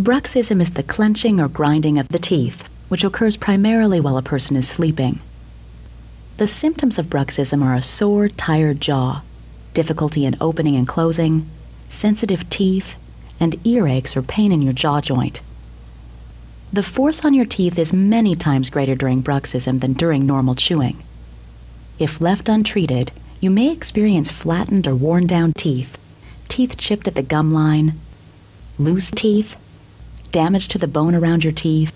Bruxism is the clenching or grinding of the teeth, which occurs primarily while a person is sleeping. The symptoms of bruxism are a sore, tired jaw, difficulty in opening and closing, sensitive teeth, and earaches or pain in your jaw joint. The force on your teeth is many times greater during bruxism than during normal chewing. If left untreated, you may experience flattened or worn down teeth, teeth chipped at the gum line, loose teeth, damage to the bone around your teeth,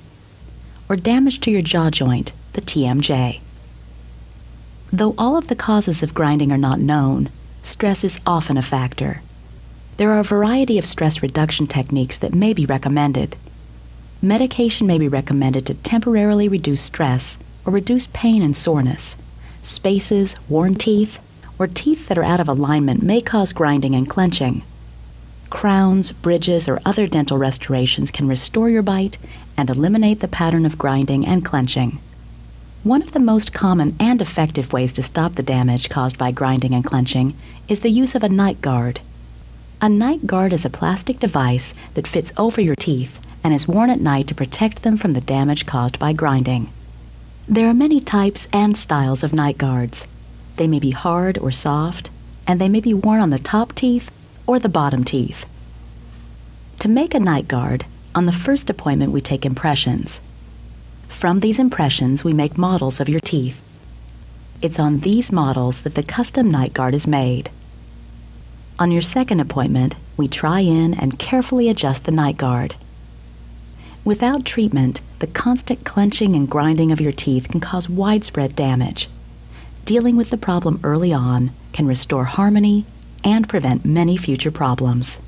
or damage to your jaw joint, the TMJ. Though all of the causes of grinding are not known, stress is often a factor. There are a variety of stress reduction techniques that may be recommended. Medication may be recommended to temporarily reduce stress or reduce pain and soreness. Spaces, worn teeth, or teeth that are out of alignment may cause grinding and clenching. Crowns, bridges, or other dental restorations can restore your bite and eliminate the pattern of grinding and clenching. One of the most common and effective ways to stop the damage caused by grinding and clenching is the use of a night guard. A night guard is a plastic device that fits over your teeth and is worn at night to protect them from the damage caused by grinding. There are many types and styles of night guards. They may be hard or soft, and they may be worn on the top teeth or the bottom teeth. To make a night guard, on the first appointment we take impressions. From these impressions, we make models of your teeth. It's on these models that the custom night guard is made. On your second appointment, we try in and carefully adjust the night guard. Without treatment, the constant clenching and grinding of your teeth can cause widespread damage. Dealing with the problem early on can restore harmony and prevent many future problems.